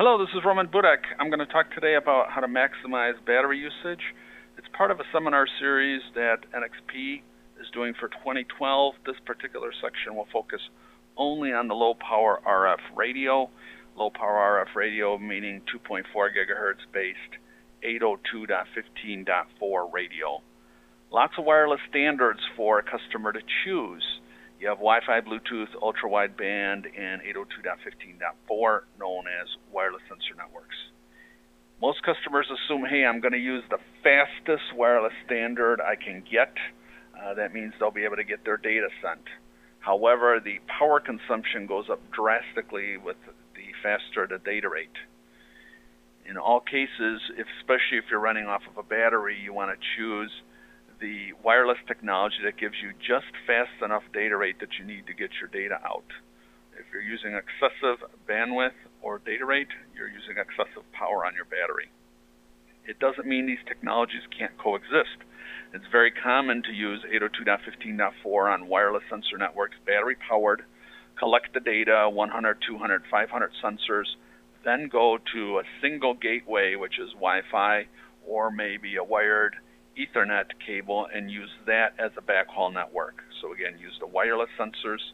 Hello, this is Budek. I'm going to talk today about how to maximize battery usage. It's part of a seminar series that NXP is doing for 2012. This particular section will focus only on the low power RF radio. Low power RF radio meaning 2.4 gigahertz based 802.15.4 radio. Lots of wireless standards for a customer to choose. You have Wi-Fi, Bluetooth, ultra-wideband, and 802.15.4, known as wireless sensor networks. Most customers assume, hey, I'm going to use the fastest wireless standard I can get. That means they'll be able to get their data sent. However, the power consumption goes up drastically with the faster the data rate. In all cases, especially if you're running off of a battery, you want to choose the wireless technology that gives you just fast enough data rate that you need to get your data out. If you're using excessive bandwidth or data rate, you're using excessive power on your battery. It doesn't mean these technologies can't coexist. It's very common to use 802.15.4 on wireless sensor networks, battery powered, collect the data, 100, 200, 500 sensors, then go to a single gateway, which is Wi-Fi or maybe a wired Ethernet cable, and use that as a backhaul network. So again, use the wireless sensors,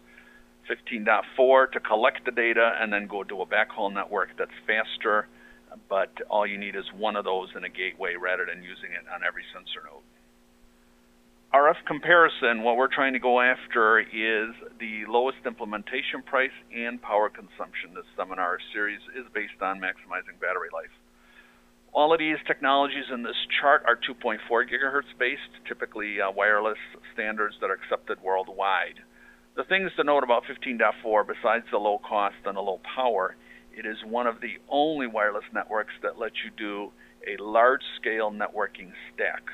15.4 to collect the data, and then go to a backhaul network that's faster, but all you need is one of those in a gateway rather than using it on every sensor node. RF comparison, what we're trying to go after is the lowest implementation price and power consumption. This seminar series is based on maximizing battery life. All of these technologies in this chart are 2.4 gigahertz based, typically wireless standards that are accepted worldwide. The things to note about 15.4, besides the low cost and the low power, it is one of the only wireless networks that lets you do a large-scale networking stack.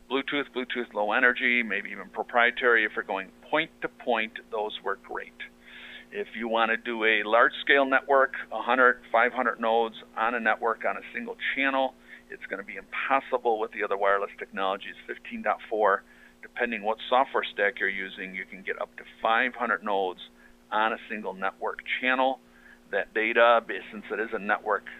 Bluetooth low energy, maybe even proprietary. If you're going point-to-point, those work great. If you want to do a large-scale network, 100, 500 nodes on a network on a single channel, it's going to be impossible with the other wireless technologies. 15.4, depending what software stack you're using, you can get up to 500 nodes on a single network channel. That data, since it is a network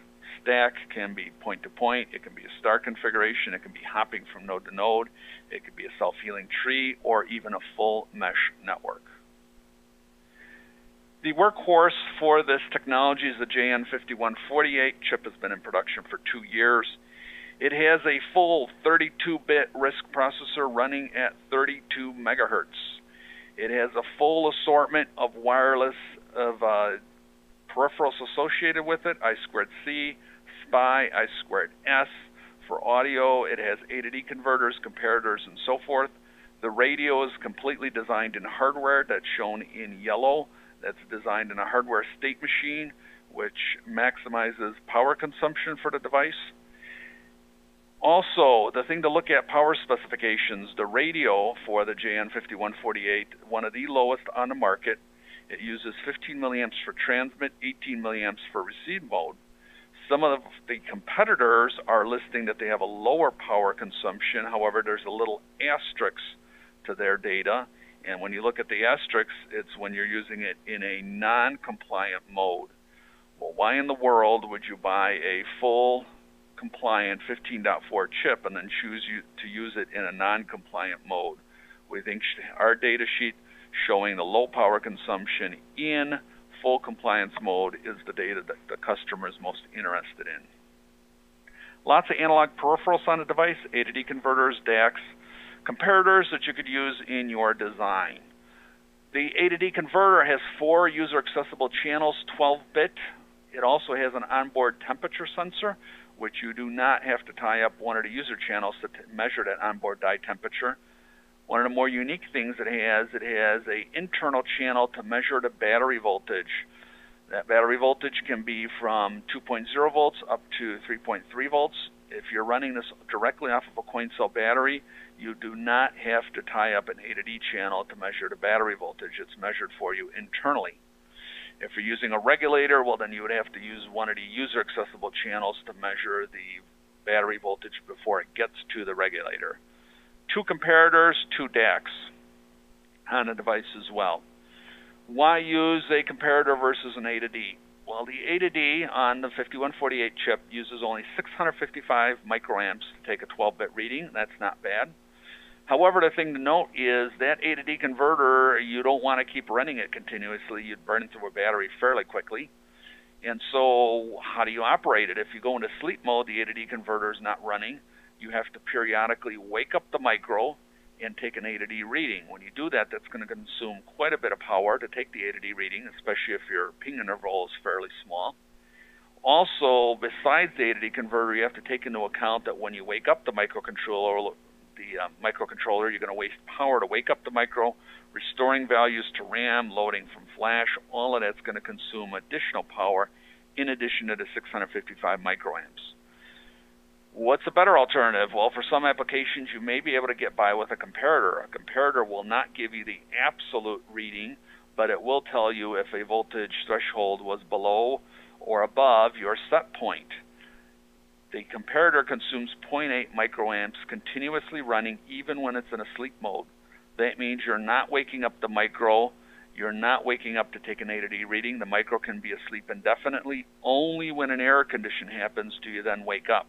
stack, can be point-to-point. It can be a star configuration. It can be hopping from node to node. It could be a self-healing tree or even a full mesh network. The workhorse for this technology is the JN5148 chip. Has been in production for 2 years. It has a full 32-bit RISC processor running at 32 megahertz. It has a full assortment of wireless peripherals associated with it, I2C, SPI, I2S. For audio, it has A-to-D converters, comparators, and so forth. The radio is completely designed in hardware that's shown in yellow. That's designed in a hardware state machine, which maximizes power consumption for the device. Also, the thing to look at, power specifications. The radio for the JN5148, one of the lowest on the market. It uses 15 milliamps for transmit, 18 milliamps for receive mode. Some of the competitors are listing that they have a lower power consumption. However, there's a little asterisk to their data. And when you look at the asterisks, it's when you're using it in a non-compliant mode. Well, why in the world would you buy a full compliant 15.4 chip and then choose to use it in a non-compliant mode? We think our data sheet showing the low power consumption in full compliance mode is the data that the customer is most interested in. Lots of analog peripherals on the device, A-to-D converters, DACs, comparators that you could use in your design. The A-to-D converter has 4 user-accessible channels, 12-bit. It also has an onboard temperature sensor, which you do not have to tie up one of the user channels to measure that onboard die temperature. One of the more unique things it has an internal channel to measure the battery voltage. That battery voltage can be from 2.0 volts up to 3.3 volts. If you're running this directly off of a coin cell battery, you do not have to tie up an A-to-D channel to measure the battery voltage. It's measured for you internally. If you're using a regulator, well, then you would have to use one of the user-accessible channels to measure the battery voltage before it gets to the regulator. 2 comparators, 2 DACs on the device as well. Why use a comparator versus an A-to-D? Well, the A to D on the 5148 chip uses only 655 microamps to take a 12-bit reading. That's not bad. However, the thing to note is that A to D converter, you don't want to keep running it continuously. You'd burn it through a battery fairly quickly. And so how do you operate it? If you go into sleep mode, the A to D converter is not running. You have to periodically wake up the micro and take an A to D reading. When you do that, that's going to consume quite a bit of power to take the A to D reading, especially if your ping interval is fairly small. Also, besides the A to D converter, you have to take into account that when you wake up the microcontroller, you're going to waste power to wake up the micro, restoring values to RAM, loading from flash. All of that's going to consume additional power in addition to the 655 microamps. What's a better alternative? Well, for some applications, you may be able to get by with a comparator. A comparator will not give you the absolute reading, but it will tell you if a voltage threshold was below or above your set point. The comparator consumes 0.8 microamps continuously running even when it's in a sleep mode. That means you're not waking up the micro, you're not waking up to take an A to D reading. The micro can be asleep indefinitely. Only when an error condition happens do you then wake up.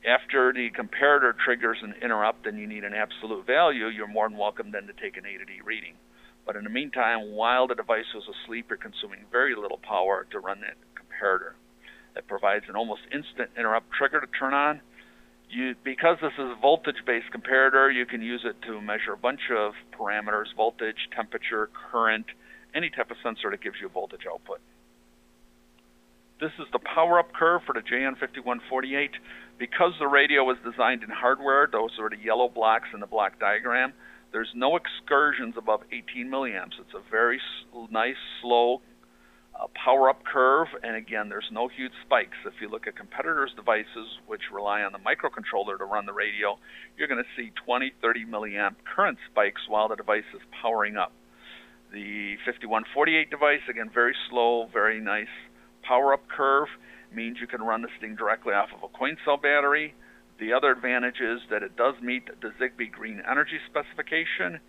After the comparator triggers an interrupt and you need an absolute value, you're more than welcome then to take an A to D reading. But in the meantime, while the device was asleep, you're consuming very little power to run that comparator. That provides an almost instant interrupt trigger to turn on. Because this is a voltage-based comparator, you can use it to measure a bunch of parameters: voltage, temperature, current, any type of sensor that gives you a voltage output. This is the power-up curve for the JN5148. Because the radio was designed in hardware, those are the yellow blocks in the block diagram, there's no excursions above 18 milliamps. It's a very nice, slow power-up curve, and again, there's no huge spikes. If you look at competitors' devices, which rely on the microcontroller to run the radio, you're going to see 20, 30 milliamp current spikes while the device is powering up. The 5148 device, again, very slow, very nice power-up curve, means you can run this thing directly off of a coin cell battery. The other advantage is that it does meet the Zigbee green energy specification,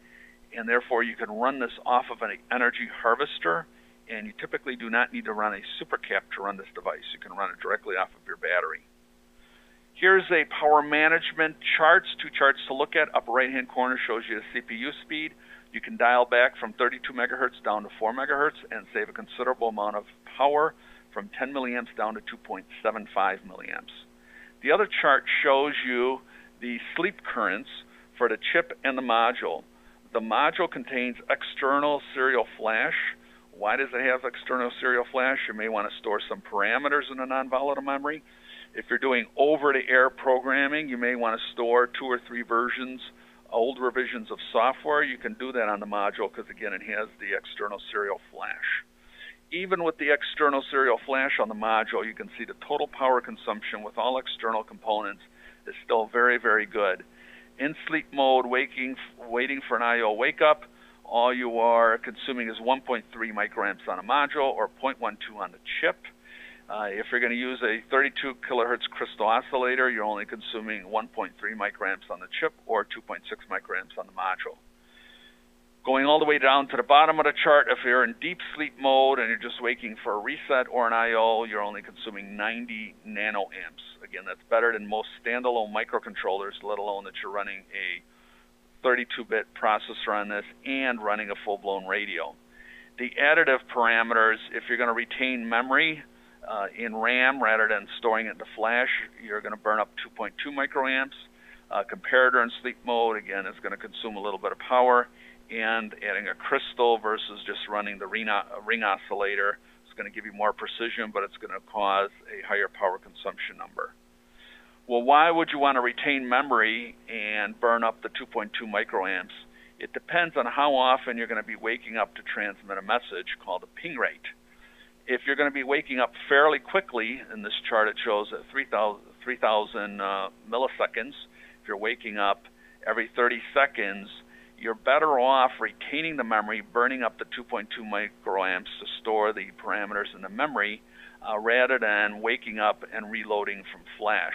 and therefore you can run this off of an energy harvester, and you typically do not need to run a supercap to run this device. You can run it directly off of your battery. Here's a power management charts, two charts to look at. Upper right-hand corner shows you the CPU speed. You can dial back from 32 megahertz down to 4 megahertz and save a considerable amount of power from 10 milliamps down to 2.75 milliamps. The other chart shows you the sleep currents for the chip and the module. The module contains external serial flash. Why does it have external serial flash? You may want to store some parameters in a non-volatile memory. If you're doing over-the-air programming, you may want to store 2 or 3 versions, old revisions of software. You can do that on the module because, again, it has the external serial flash. Even with the external serial flash on the module, you can see the total power consumption with all external components is still very, very good. In sleep mode, waiting for an I/O wake up, all you are consuming is 1.3 microamps on a module or 0.12 on the chip. If you're going to use a 32 kilohertz crystal oscillator, you're only consuming 1.3 microamps on the chip or 2.6 microamps on the module. Going all the way down to the bottom of the chart, if you're in deep sleep mode and you're just waiting for a reset or an I/O, you're only consuming 90 nanoamps. Again, that's better than most standalone microcontrollers, let alone that you're running a 32-bit processor on this and running a full-blown radio. The additive parameters, if you're going to retain memory in RAM rather than storing it in the flash, you're going to burn up 2.2 microamps. Comparator in sleep mode, again, is going to consume a little bit of power, and adding a crystal versus just running the ring oscillator is going to give you more precision, but it's going to cause a higher power consumption number. Well, why would you want to retain memory and burn up the 2.2 microamps? It depends on how often you're going to be waking up to transmit a message called a ping rate. If you're going to be waking up fairly quickly, in this chart it shows at 3,000 milliseconds, if you're waking up every 30 seconds, you're better off retaining the memory, burning up the 2.2 microamps to store the parameters in the memory, rather than waking up and reloading from flash.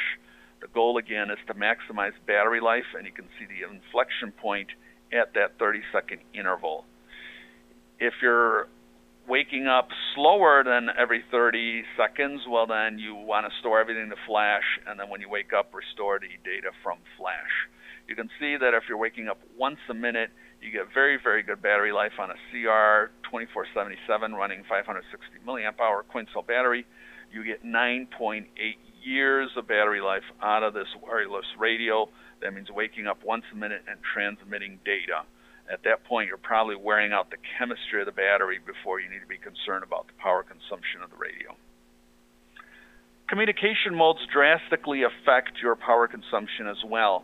The goal, again, is to maximize battery life, and you can see the inflection point at that 30-second interval. If you're waking up slower than every 30 seconds, well, then you want to store everything to flash, and then when you wake up, restore the data from flash. You can see that if you're waking up once a minute, you get very, very good battery life on a CR2477 running 560 milliamp hour coin cell battery. You get 9.8 years of battery life out of this wireless radio. That means waking up once a minute and transmitting data. At that point, you're probably wearing out the chemistry of the battery before you need to be concerned about the power consumption of the radio. Communication modes drastically affect your power consumption as well.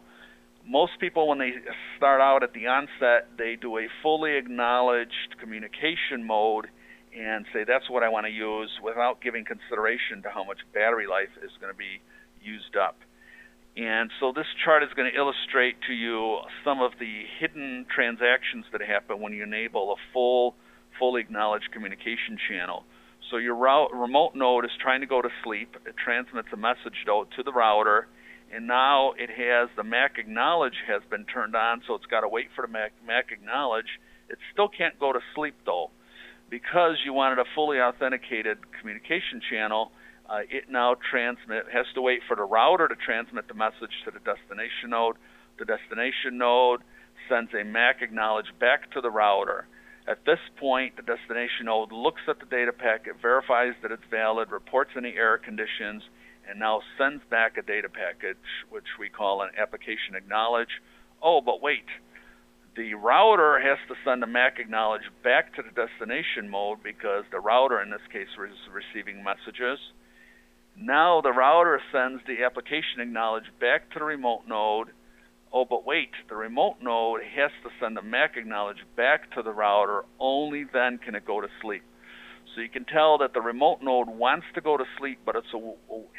Most people, when they start out at the onset, they do a fully acknowledged communication mode and say that's what I want to use without giving consideration to how much battery life is going to be used up. And so this chart is going to illustrate to you some of the hidden transactions that happen when you enable a fully acknowledged communication channel. So your remote node is trying to go to sleep. It transmits a message node to the router, and now it has the MAC acknowledge has been turned on, so it's got to wait for the MAC acknowledge. It still can't go to sleep though. Because you wanted a fully authenticated communication channel, it now has to wait for the router to transmit the message to the destination node. The destination node sends a MAC acknowledge back to the router. At this point, the destination node looks at the data packet, verifies that it's valid, reports any error conditions, and now sends back a data package, which we call an application acknowledge. Oh, but wait. The router has to send a MAC acknowledge back to the destination mode because the router, in this case, is receiving messages. Now the router sends the application acknowledge back to the remote node. Oh, but wait, the remote node has to send a MAC acknowledge back to the router. Only then can it go to sleep. So you can tell that the remote node wants to go to sleep, but it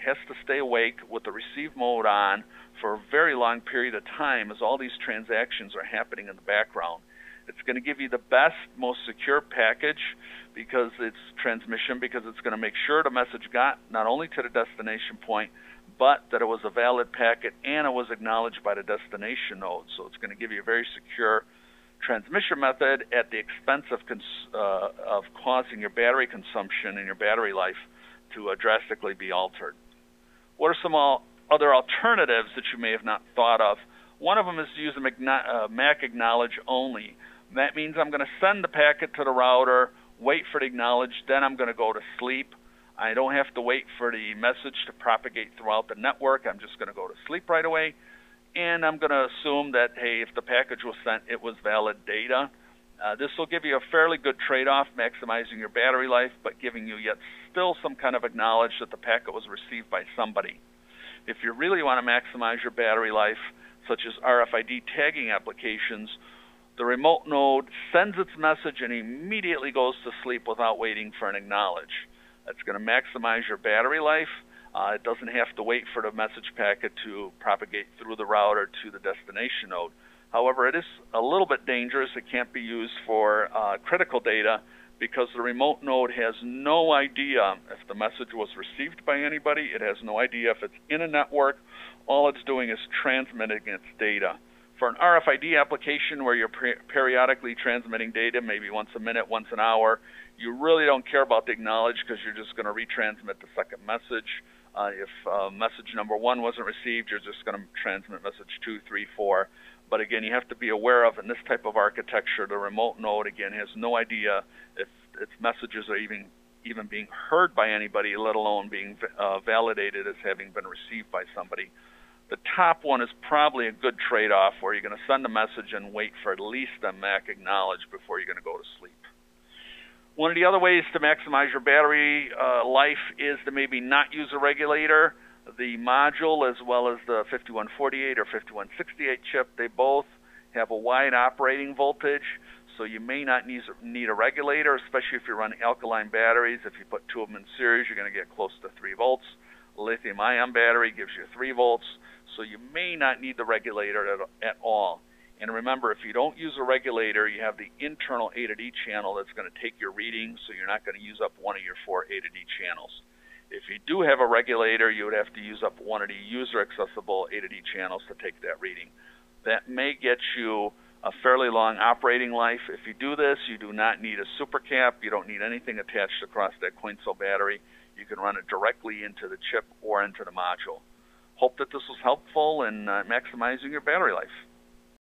has to stay awake with the receive mode on for a very long period of time as all these transactions are happening in the background. It's going to give you the best, most secure package because it's transmission, because it's going to make sure the message got not only to the destination point, but that it was a valid packet and it was acknowledged by the destination node. So it's going to give you a very secure transmission method at the expense of causing your battery consumption and your battery life to drastically be altered. What are some other alternatives that you may have not thought of? One of them is to use a MAC acknowledge only. That means I'm going to send the packet to the router, wait for the acknowledge, then I'm going to go to sleep. I don't have to wait for the message to propagate throughout the network. I'm just going to go to sleep right away. And I'm going to assume that, hey, if the package was sent, it was valid data. This will give you a fairly good trade-off, maximizing your battery life, but giving you yet still some kind of acknowledge that the packet was received by somebody. If you really want to maximize your battery life, such as RFID tagging applications, the remote node sends its message and immediately goes to sleep without waiting for an acknowledge. That's going to maximize your battery life. It doesn't have to wait for the message packet to propagate through the router to the destination node. However, it is a little bit dangerous. It can't be used for critical data because the remote node has no idea if the message was received by anybody. It has no idea if it's in a network. All it's doing is transmitting its data. For an RFID application where you're periodically transmitting data, maybe once a minute, once an hour, you really don't care about the acknowledge because you're just going to retransmit the second message. If message number 1 wasn't received, you're just going to transmit message 2, 3, 4. But again, you have to be aware of, in this type of architecture, the remote node, again, has no idea if its messages are even being heard by anybody, let alone being validated as having been received by somebody. The top one is probably a good trade-off where you're going to send a message and wait for at least a MAC acknowledge before you're going to go to sleep. One of the other ways to maximize your battery life is to maybe not use a regulator. The module, as well as the 5148 or 5168 chip, they both have a wide operating voltage, so you may not need a regulator, especially if you run alkaline batteries. If you put 2 of them in series, you're going to get close to 3 volts. Lithium-ion battery gives you 3 volts, so you may not need the regulator at all. And remember, if you don't use a regulator, you have the internal A to D channel that's going to take your reading, so you're not going to use up one of your 4 A to D channels. If you do have a regulator, you would have to use up one of the user-accessible A to D channels to take that reading. That may get you a fairly long operating life. If you do this, you do not need a super cap. You don't need anything attached across that coin cell battery. You can run it directly into the chip or into the module. Hope that this was helpful in maximizing your battery life.